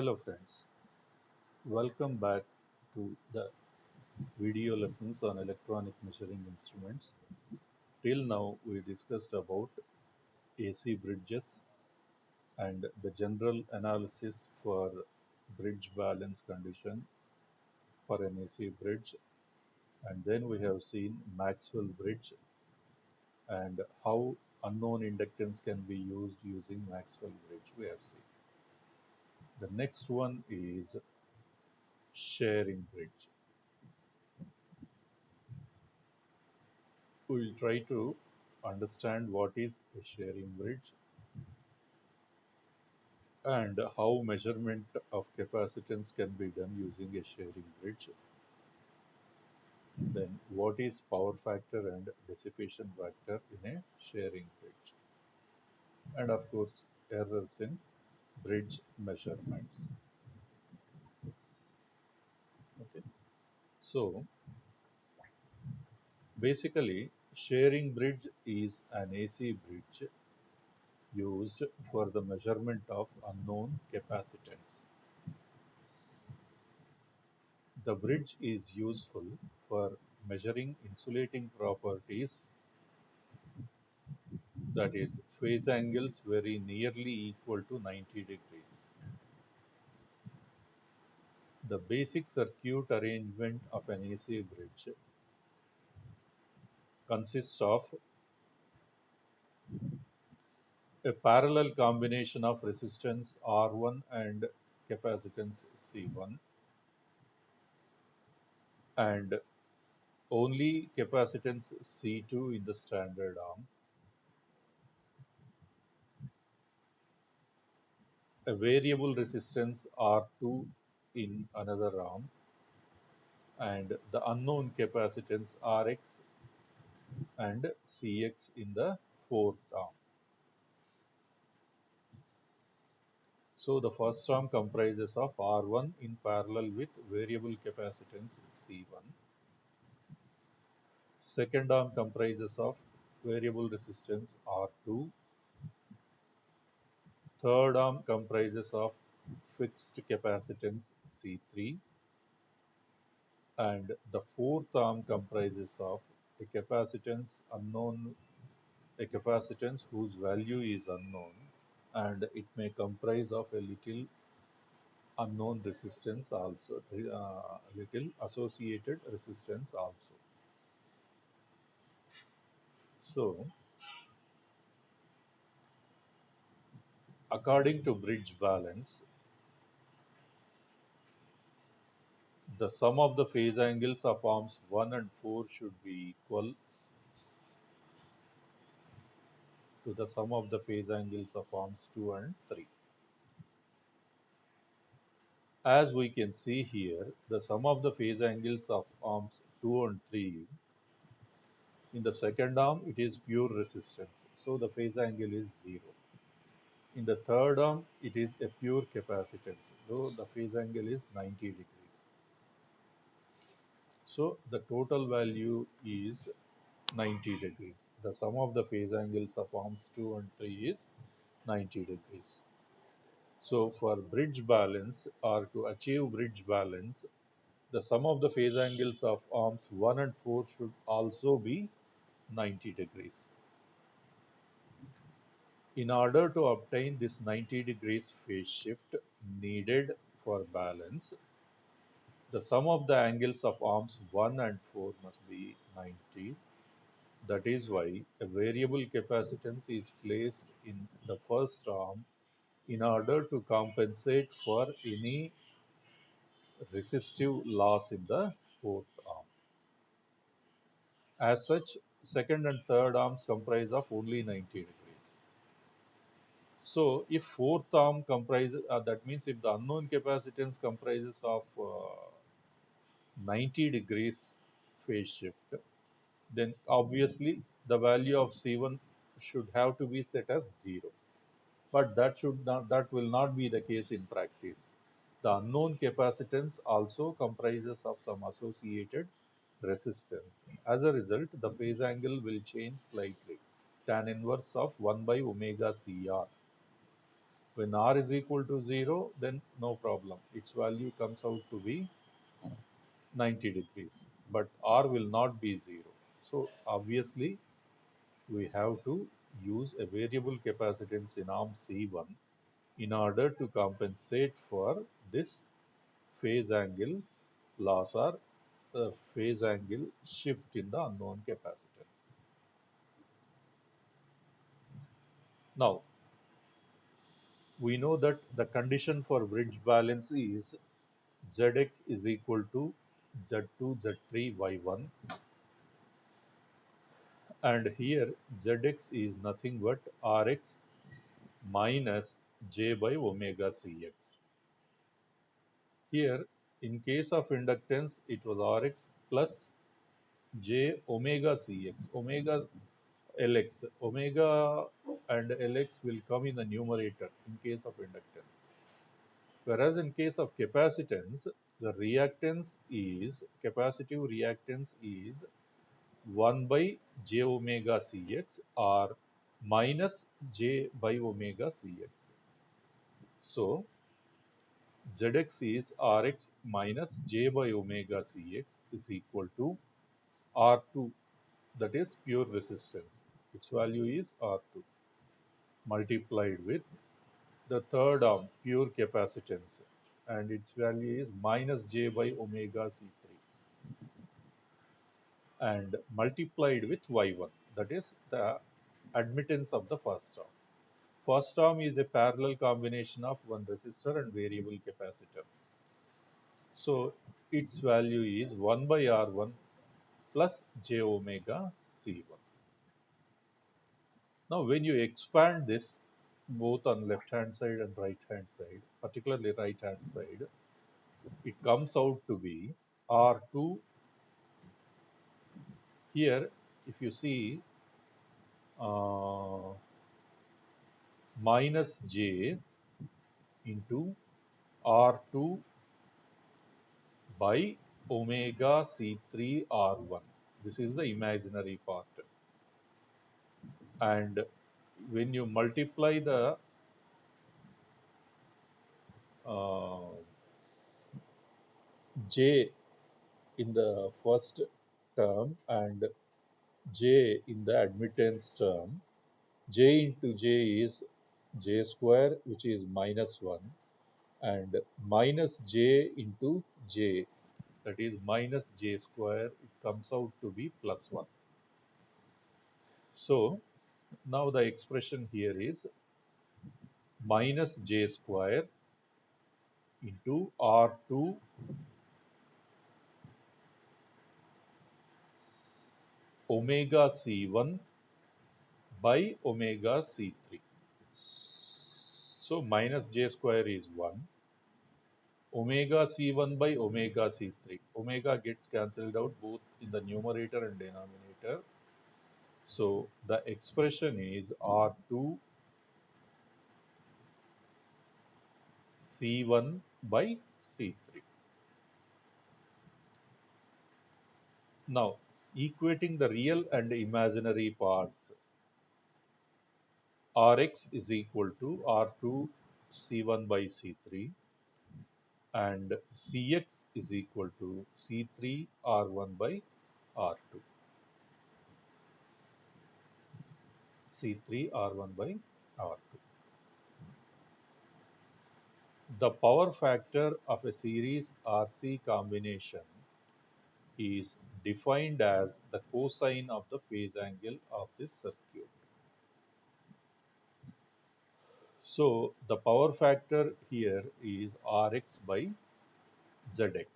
Hello friends, welcome back to the video lessons on electronic measuring instruments. Till now we discussed about AC bridges and the general analysis for bridge balance condition for an AC bridge, and then we have seen Maxwell bridge and how unknown inductance can be used using Maxwell bridge we have seen. The next one is sharing bridge. We will try to understand what is a sharing bridge and how measurement of capacitance can be done using a sharing bridge. Then what is power factor and dissipation factor in a sharing bridge. And of course errors in bridge measurements. Okay. So basically sharing bridge is an AC bridge used for the measurement of unknown capacitance. The bridge is useful for measuring insulating properties, that is, phase angles very nearly equal to 90 degrees. The basic circuit arrangement of an AC bridge consists of a parallel combination of resistance R1 and capacitance C1, and only capacitance C2 in the standard arm, a variable resistance R2 in another arm, and the unknown capacitance Rx and Cx in the fourth arm. So the first arm comprises of R1 in parallel with variable capacitance C1. Second arm comprises of variable resistance R2. Third arm comprises of fixed capacitance C3. And the fourth arm comprises of a capacitance unknown, a capacitance whose value is unknown, and it may comprise of a little unknown resistance also, little associated resistance also. So according to bridge balance, the sum of the phase angles of arms 1 and 4 should be equal to the sum of the phase angles of arms 2 and 3. As we can see here, the sum of the phase angles of arms 2 and 3, in the second arm it is pure resistance, so the phase angle is 0. In the third arm it is a pure capacitance, so the phase angle is 90 degrees. So the total value is 90 degrees. The sum of the phase angles of arms 2 and 3 is 90 degrees. So for bridge balance, or to achieve bridge balance, the sum of the phase angles of arms 1 and 4 should also be 90 degrees. In order to obtain this 90 degrees phase shift needed for balance, the sum of the angles of arms 1 and 4 must be 90. That is why a variable capacitance is placed in the first arm in order to compensate for any resistive loss in the fourth arm. As such, second and third arms comprise of only 90 degrees. So if fourth arm comprises, that means if the unknown capacitance comprises of 90 degrees phase shift, then obviously the value of C1 should have to be set as 0. But that will not be the case in practice. The unknown capacitance also comprises of some associated resistance. As a result, the phase angle will change slightly, tan inverse of 1 by omega CR. When R is equal to 0, then no problem. Its value comes out to be 90 degrees. But R will not be 0. So obviously, we have to use a variable capacitance in arm C1 in order to compensate for this phase angle loss or phase angle shift in the unknown capacitance. Now, we know that the condition for bridge balance is Zx is equal to Z2, Z3, Y1, and here Zx is nothing but Rx minus J by omega Cx. Here, in case of inductance, it was Rx plus J omega Cx. Omega Lx. Omega and Lx will come in the numerator in case of inductance. Whereas in case of capacitance, the reactance is, capacitive reactance is 1 by j omega Cx or minus j by omega Cx. So, Zx is Rx minus j by omega Cx is equal to R2, that is pure resistance. Its value is R2 multiplied with the third arm, pure capacitance, and its value is minus j by omega C3 and multiplied with Y1, that is the admittance of the first arm. First term is a parallel combination of one resistor and variable capacitor. So its value is 1 by R1 plus j omega C1. Now when you expand this both on left hand side and right hand side, particularly right hand side, it comes out to be R2 here. If you see uh, minus j into R2 by omega C3 R1. This is the imaginary part. And when you multiply the uh, j in the first term and j in the admittance term, j into j is j square, which is minus 1, and minus j into j, that is minus j square, it comes out to be plus 1. So now the expression here is minus j square into R2 omega C1 by omega C3. So minus j square is 1. Omega C1 by omega C3. Omega gets cancelled out both in the numerator and denominator. So the expression is R2 C1 by C3. Now, equating the real and imaginary parts, Rx is equal to R2 C1 by C3 and Cx is equal to C3 R1 by R2. C3 R1 by R2. The power factor of a series RC combination is defined as the cosine of the phase angle of this circuit. So the power factor here is Rx by Zx.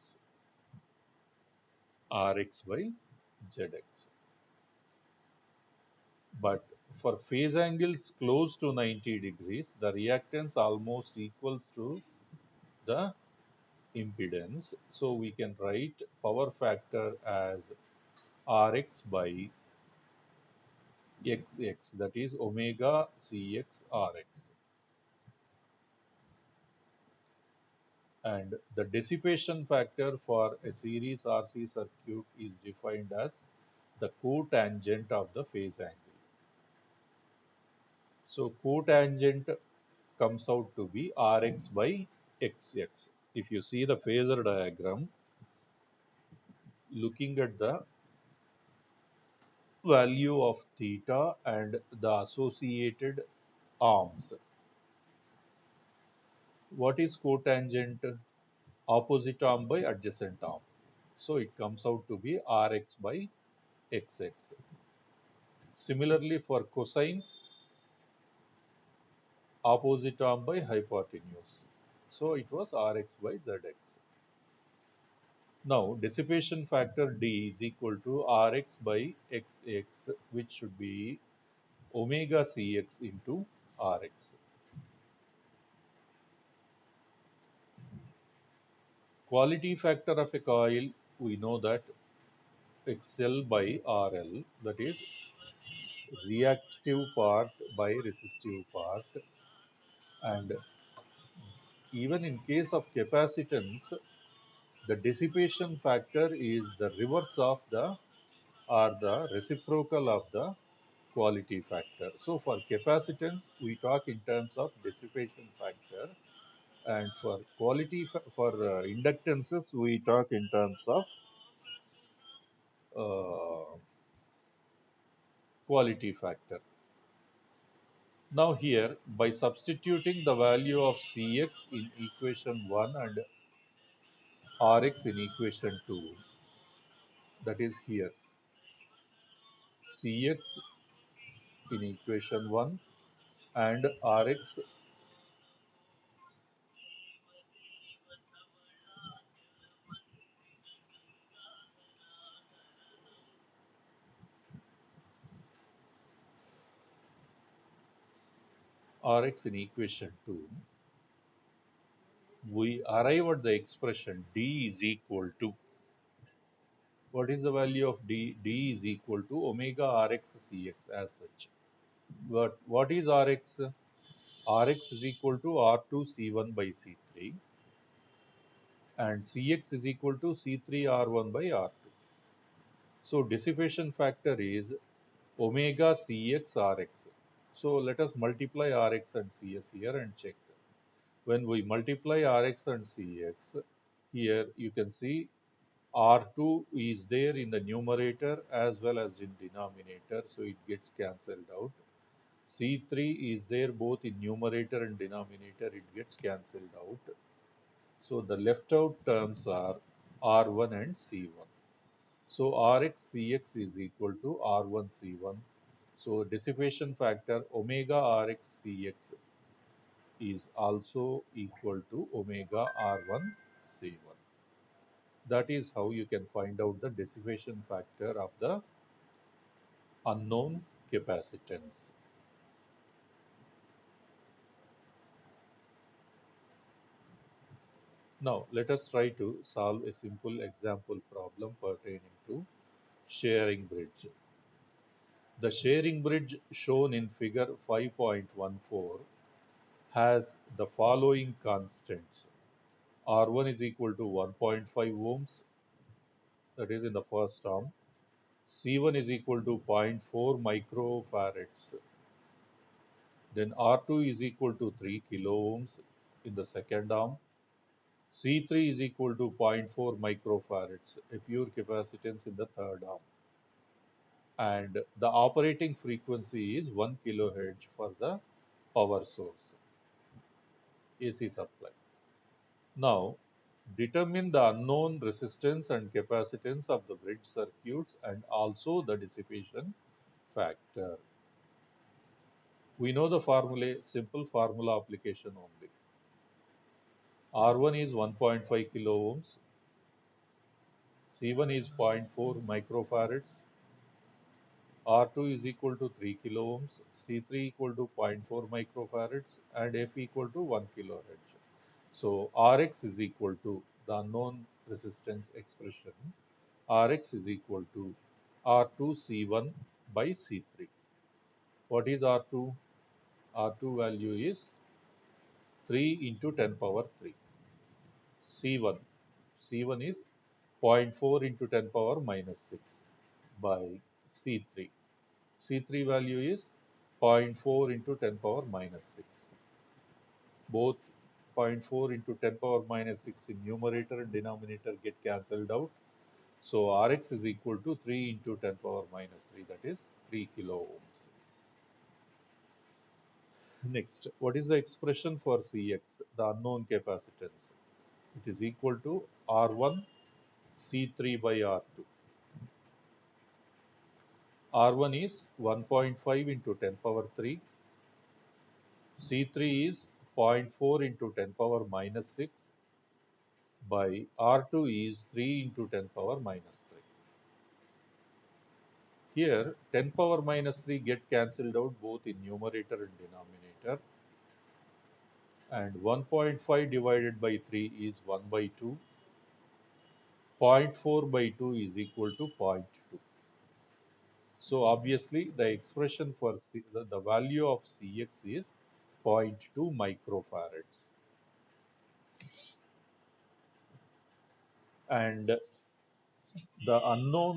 Rx by Zx. But for phase angles close to 90 degrees, the reactance almost equals to the impedance. So we can write power factor as Rx by Xx, that is omega Cx Rx. And the dissipation factor for a series RC circuit is defined as the cotangent of the phase angle. So cotangent comes out to be Rx by Xx. If you see the phasor diagram, looking at the value of theta and the associated arms, what is cotangent? Opposite arm by adjacent arm. So it comes out to be Rx by Xx. Similarly for cosine, opposite arm by hypotenuse. So it was Rx by Zx. Now dissipation factor D is equal to Rx by Xx, which should be omega Cx into Rx. Quality factor of a coil, we know that XL by RL, that is reactive part by resistive part, and even in case of capacitance, the dissipation factor is the reverse of the or the reciprocal of the quality factor. So for capacitance, we talk in terms of dissipation factor, and for inductances, we talk in terms of uh, quality factor. Now here, by substituting the value of Cx in equation 1 and Rx in equation 2, that is here, Cx in equation 1 and Rx in equation 2, we arrive at the expression D is equal to, what is the value of D? D is equal to omega Rx Cx as such. But what is Rx? Rx is equal to R2 C1 by C3 and Cx is equal to C3 R1 by R2. So dissipation factor is omega Cx Rx. So let us multiply Rx and Cs here and check. When we multiply Rx and Cx, here you can see R2 is there in the numerator as well as in denominator, so it gets cancelled out. C3 is there both in numerator and denominator, it gets cancelled out. So the left out terms are R1 and C1. So Rx Cx is equal to R1 C1. So dissipation factor omega Rx Cx is also equal to omega R1 C1. That is how you can find out the dissipation factor of the unknown capacitance. Now let us try to solve a simple example problem pertaining to sharing bridge. The sharing bridge shown in figure 5.14 has the following constants. R1 is equal to 1.5 ohms, that is in the first term. C1 is equal to zero point 0.4 microfarads. Then R2 is equal to 3 kilo ohms in the second arm. C3 is equal to zero point 0.4 microfarads, a pure capacitance in the third arm. And the operating frequency is 1 kilohertz for the power source, AC supply. Now, determine the unknown resistance and capacitance of the bridge circuits and also the dissipation factor. We know the formula, simple formula application only. R1 is 1.5 kilo ohms, C1 is zero point 0.4 microfarads, R2 is equal to 3 kilo ohms, C3 equal to zero point 0.4 microfarads, and F equal to 1 kilohertz. So Rx is equal to the unknown resistance expression. Rx is equal to R2 C1 by C3. What is R2? R2 value is 3 into 10 power 3. C1. C1 is zero point 0.4 into 10 power minus 6 by C3. C3 value is zero point 0.4 into 10 power minus 6. both zero point 0.4 into 10 power minus 6 in numerator and denominator get cancelled out. So Rx is equal to 3 into 10 power minus 3, that is 3 kilo ohms. Next, what is the expression for Cx, the unknown capacitance? It is equal to R1 C3 by R2. R1 is 1.5 into 10 power 3. C3 is zero point 0.4 into 10 power minus 6 by R2 is 3 into 10 power minus 3. Here 10 power minus 3 get cancelled out both in numerator and denominator, and 1.5 divided by 3 is 1 by 2. Zero point 0.4 by 2 is equal to 0.2. So obviously the expression for the value of Cx is 0.2 microfarads. And the unknown,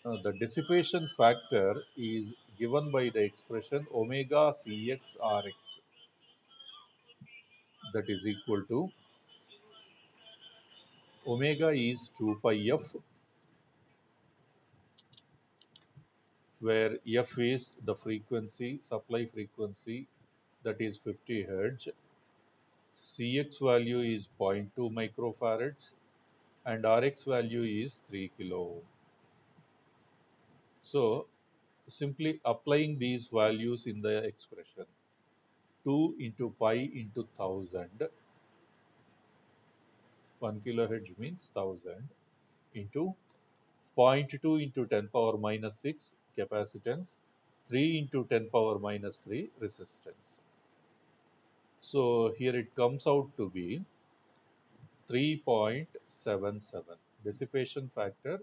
the dissipation factor is given by the expression omega Cx Rx, that is equal to omega is 2 pi f, where f is the frequency, supply frequency, that is 50 Hz. Cx value is zero point 0.2 microfarads and Rx value is 3 kilo ohm. So simply applying these values in the expression, 2 into pi into 1000, 1 kilohertz means 1000, into zero point 0.2 into 10 power minus 6 capacitance, 3 into 10 power minus 3 resistance. So here it comes out to be 3.77. Dissipation factor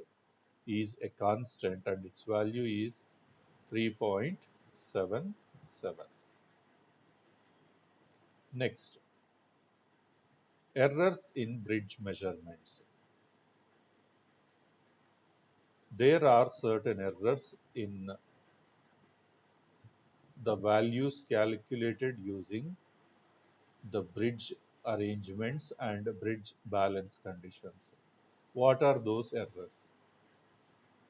is a constant and its value is 3.77. Next, errors in bridge measurements. There are certain errors in the values calculated using the bridge arrangements and bridge balance conditions. What are those errors?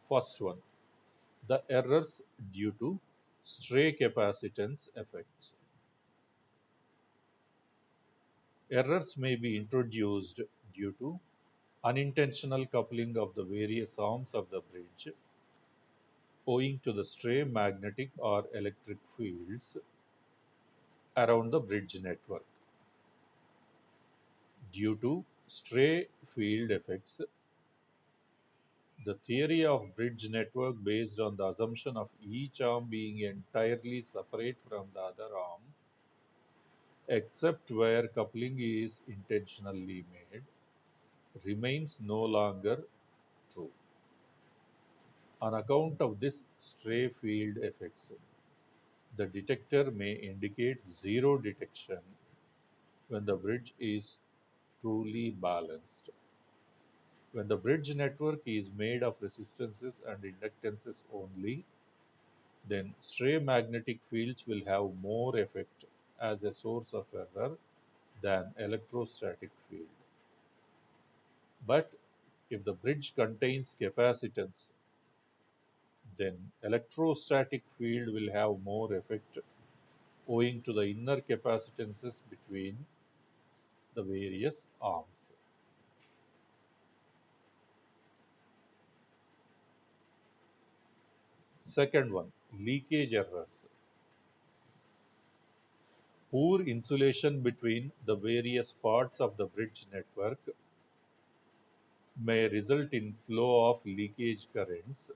First one, the errors due to stray capacitance effects. Errors may be introduced due to unintentional coupling of the various arms of the bridge owing to the stray magnetic or electric fields around the bridge network. Due to stray field effects, the theory of bridge network based on the assumption of each arm being entirely separate from the other arm, except where coupling is intentionally made, remains no longer true. On account of this stray field effects, the detector may indicate zero detection when the bridge is truly balanced. When the bridge network is made of resistances and inductances only, then stray magnetic fields will have more effect as a source of error than electrostatic field. But if the bridge contains capacitance, then electrostatic field will have more effect owing to the inner capacitances between the various arms. Second one, leakage errors. Poor insulation between the various parts of the bridge network may result in flow of leakage currents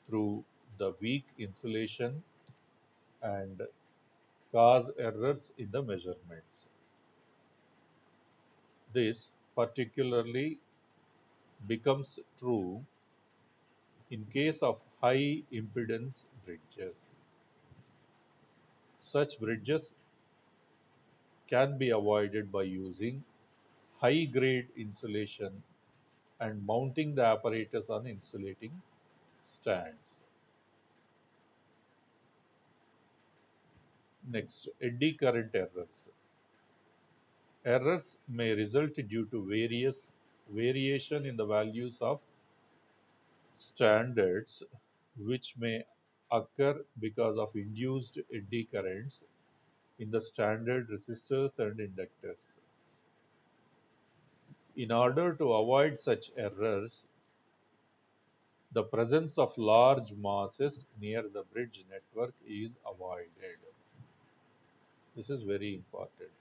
through the weak insulation and cause errors in the measurements. This particularly becomes true in case of high impedance bridges. Such bridges can be avoided by using high grade insulation and mounting the apparatus on insulating stands. Next, eddy current errors. Errors may result due to various variation in the values of standards, which may occur because of induced eddy currents in the standard resistors and inductors. In order to avoid such errors, the presence of large masses near the bridge network is avoided. This is very important.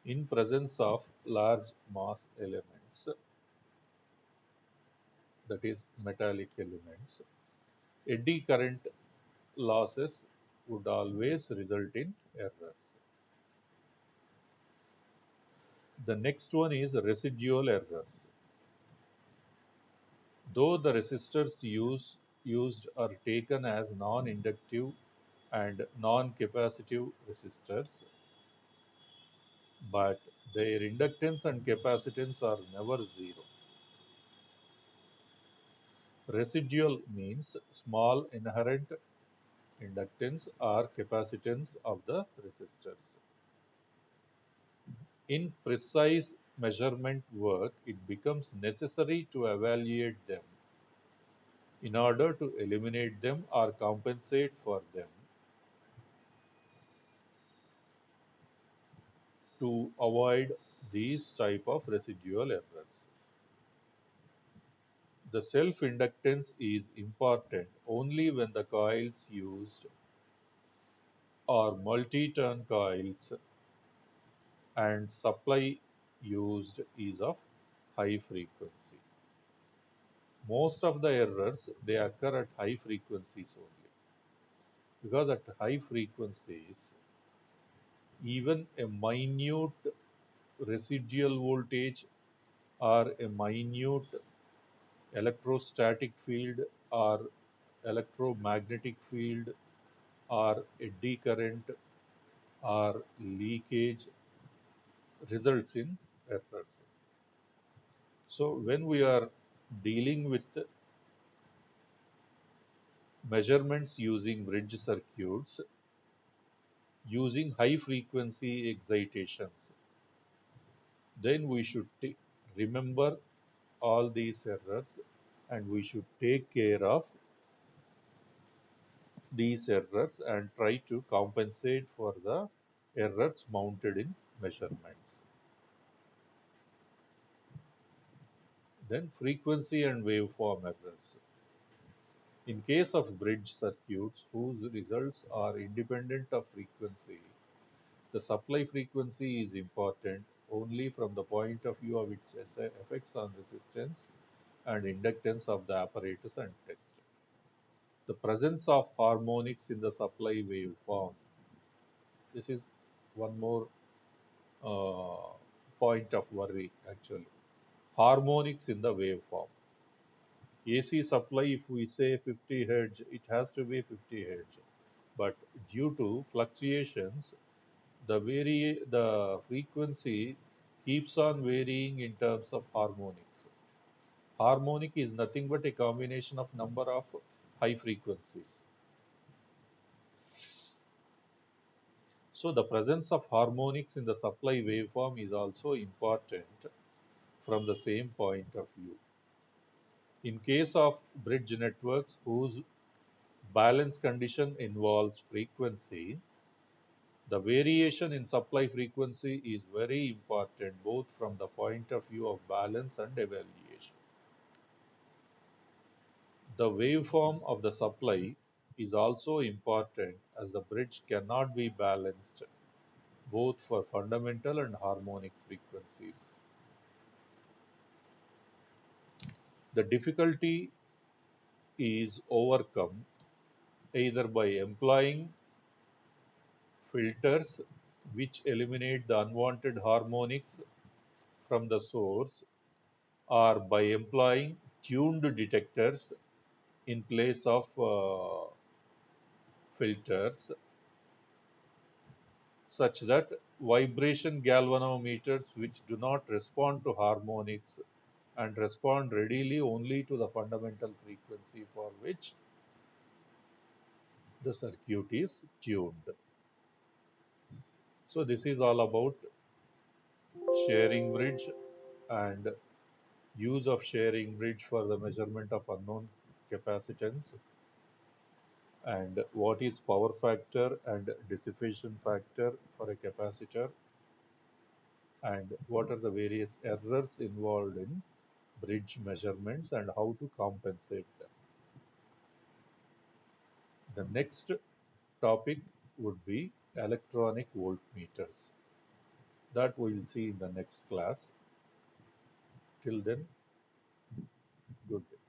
In presence of large mass elements, that is metallic elements, eddy current losses would always result in errors. The next one is residual errors. Though the resistors used are taken as non-inductive and non-capacitive resistors, but their inductance and capacitance are never zero. Residual means small inherent inductance or capacitance of the resistors. In precise measurement work, it becomes necessary to evaluate them in order to eliminate them or compensate for them to avoid these type of residual errors. The self-inductance is important only when the coils used are multi-turn coils and supply used is of high frequency. Most of the errors they occur at high frequencies only, because at high frequencies even a minute residual voltage or a minute electrostatic field or electromagnetic field or eddy current or leakage results in errors. So when we are dealing with measurements using bridge circuits using high frequency excitations, then we should remember all these errors and we should take care of these errors and try to compensate for the errors mounted in measurements. Then frequency and waveform errors. In case of bridge circuits whose results are independent of frequency, the supply frequency is important only from the point of view of its effects on resistance and inductance of the apparatus and test. The presence of harmonics in the supply waveform. This is one more uh, point of worry actually. Harmonics in the waveform. AC supply, if we say 50 Hz, it has to be 50 Hz. But due to fluctuations, the frequency keeps on varying in terms of harmonics. Harmonic is nothing but a combination of number of high frequencies. So the presence of harmonics in the supply waveform is also important from the same point of view. In case of bridge networks whose balance condition involves frequency, the variation in supply frequency is very important both from the point of view of balance and evaluation. The waveform of the supply is also important as the bridge cannot be balanced both for fundamental and harmonic frequencies. The difficulty is overcome either by employing filters which eliminate the unwanted harmonics from the source or by employing tuned detectors in place of filters, such that vibration galvanometers which do not respond to harmonics and respond readily only to the fundamental frequency for which the circuit is tuned. So this is all about sharing bridge and use of sharing bridge for the measurement of unknown capacitance, and what is power factor and dissipation factor for a capacitor, and what are the various errors involved in bridge measurements and how to compensate them. The next topic would be electronic voltmeters. That we'll see in the next class. Till then, good day.